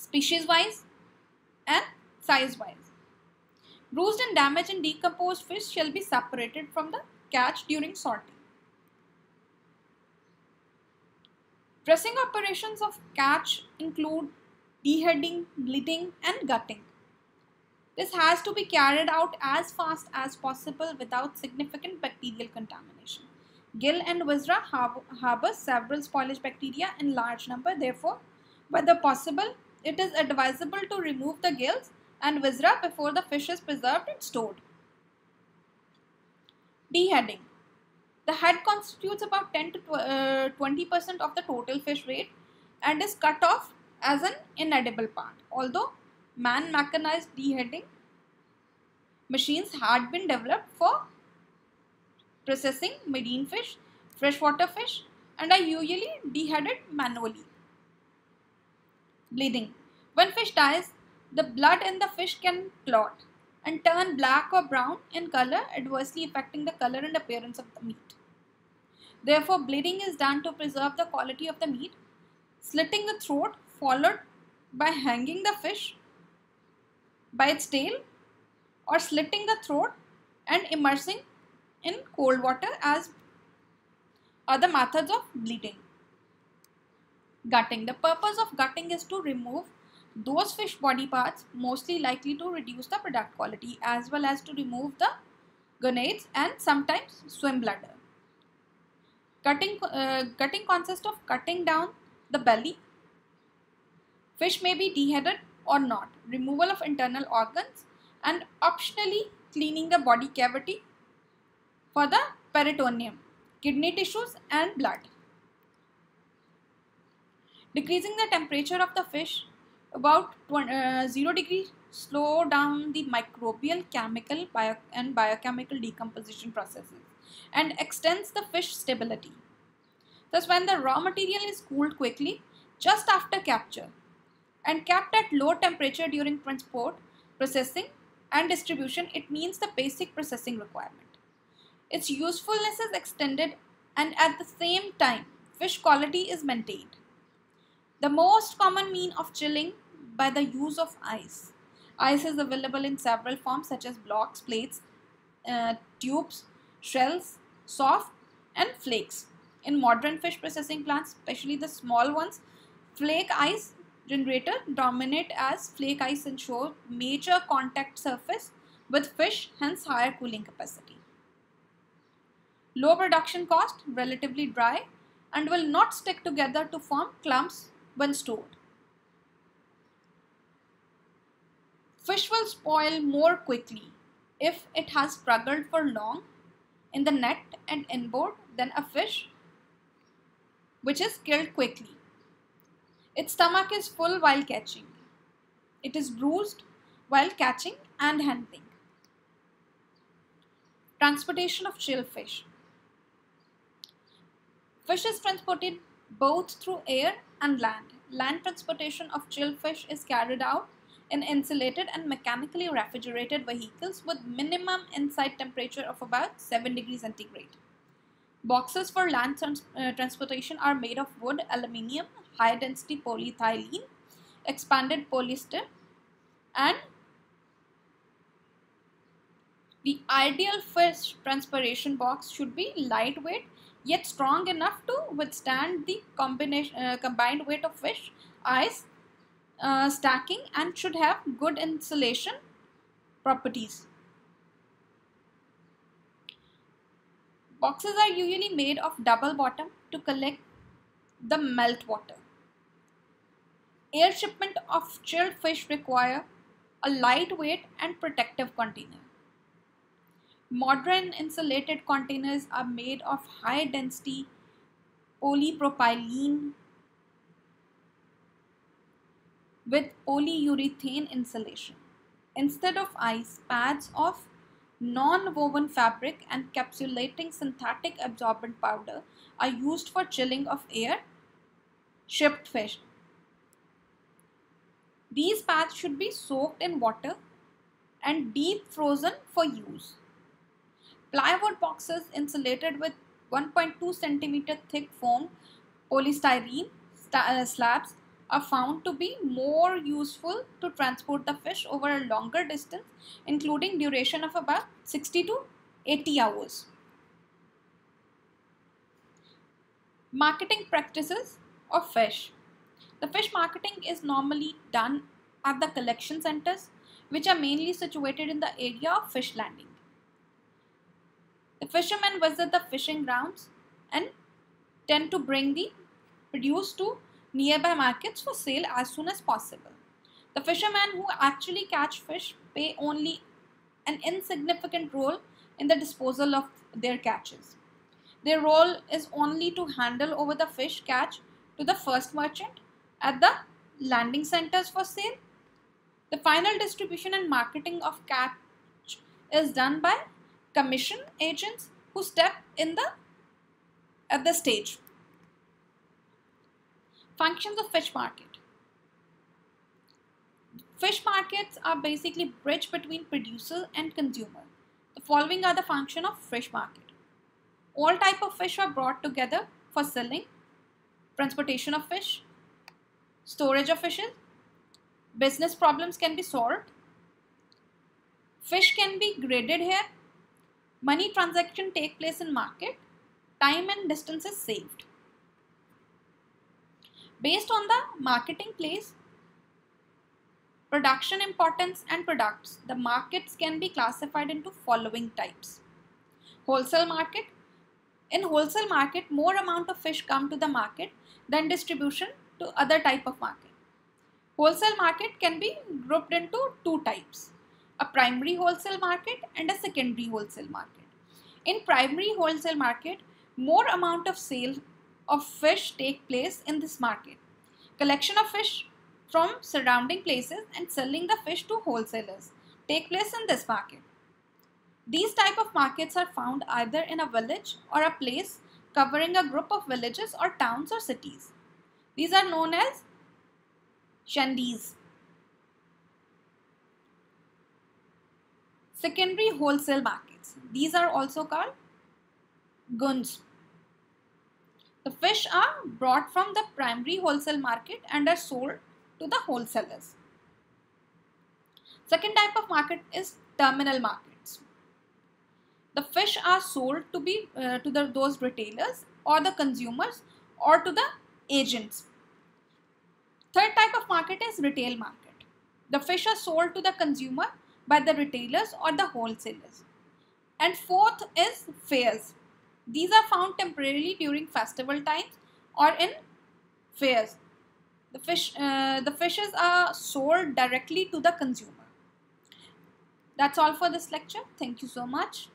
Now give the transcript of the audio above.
species-wise and size-wise. Bruised and damaged and decomposed fish shall be separated from the catch during sorting. Dressing operations of catch include deheading, bleeding, and gutting. This has to be carried out as fast as possible without significant bacterial contamination. Gill and viscera harbor several spoilage bacteria in large number. Therefore, whether possible, it is advisable to remove the gills and viscera before the fish is preserved and stored. Deheading. The head constitutes about 10 to 20% of the total fish weight and is cut off as an inedible part. Although man-mechanized deheading machines had been developed for processing marine fish, freshwater fish, and are usually deheaded manually. Bleeding. When fish dies, the blood in the fish can clot and turn black or brown in color, adversely affecting the color and appearance of the meat. Therefore, bleeding is done to preserve the quality of the meat. Slitting the throat followed by hanging the fish by its tail, or slitting the throat and immersing in cold water as other methods of bleeding. Gutting. The purpose of gutting is to remove those fish body parts mostly likely to reduce the product quality, as well as to remove the gonads and sometimes swim bladder. Gutting consists of cutting down the belly. Fish may be deheaded or not. Removal of internal organs and optionally cleaning the body cavity for the peritoneum, kidney tissues and blood. Decreasing the temperature of the fish about 0 degrees slow down the microbial, chemical and biochemical decomposition processes and extends the fish stability. Thus, when the raw material is cooled quickly just after capture and kept at low temperature during transport, processing and distribution, it meets the basic processing requirement. Its usefulness is extended and at the same time, fish quality is maintained. The most common mean of chilling by the use of ice. Ice is available in several forms such as blocks, plates, tubes, shells, soft and flakes. In modern fish processing plants, especially the small ones, flake ice generator dominate as flake ice ensure major contact surface with fish, hence higher cooling capacity. Low production cost, relatively dry, and will not stick together to form clumps when stored. Fish will spoil more quickly if it has struggled for long in the net and inboard than a fish which is killed quickly. Its stomach is full while catching. It is bruised while catching and handling. Transportation of chilled fish. Fish is transported both through air and land. Land transportation of chilled fish is carried out in insulated and mechanically refrigerated vehicles with minimum inside temperature of about 7 degrees centigrade. Boxes for land transportation are made of wood, aluminium, high density polyethylene, expanded polyester, and the ideal fish transportation box should be lightweight yet strong enough to withstand the combined weight of fish, ice, stacking, and should have good insulation properties. Boxes are usually made of double bottom to collect the melt water. Air shipment of chilled fish require a lightweight and protective container. Modern insulated containers are made of high density polypropylene with polyurethane insulation. Instead of ice, pads of non-woven fabric and encapsulating synthetic absorbent powder are used for chilling of air shipped fish. These pads should be soaked in water and deep frozen for use. Plywood boxes insulated with 1.2 cm thick foam polystyrene slabs are found to be more useful to transport the fish over a longer distance, including duration of about 60 to 80 hours. Marketing practices of fish. The fish marketing is normally done at the collection centers, which are mainly situated in the area of fish landing. The fishermen visit the fishing grounds and tend to bring the produce to nearby markets for sale as soon as possible. The fishermen who actually catch fish play only an insignificant role in the disposal of their catches. Their role is only to handle over the fish catch to the first merchant at the landing centers for sale. The final distribution and marketing of catch is done by commission agents who step in at the stage. Functions of fish market. Fish markets are basically bridge between producer and consumer. The following are the function of fish market. All type of fish are brought together for selling, transportation of fish, storage of fishes, business problems can be solved, fish can be graded here, money transaction take place in market, time and distance is saved. Based on the marketing place, production importance and products, the markets can be classified into following types. Wholesale market. In wholesale market, more amount of fish come to the market than distribution to other type of market. Wholesale market can be grouped into two types, a primary wholesale market and a secondary wholesale market. In primary wholesale market, more amount of sale of fish take place in this market. Collection of fish from surrounding places and selling the fish to wholesalers take place in this market. These type of markets are found either in a village or a place covering a group of villages or towns or cities. These are known as shandis. Secondary wholesale markets. These are also called gunds. The fish are brought from the primary wholesale market and are sold to the wholesalers. Second type of market is terminal markets. The fish are sold to those retailers or the consumers or to the agents. Third type of market is retail market. The fish are sold to the consumer by the retailers or the wholesalers. And fourth is fairs. These are found temporarily during festival times or in fairs. The fishes are sold directly to the consumer. That's all for this lecture. Thank you so much.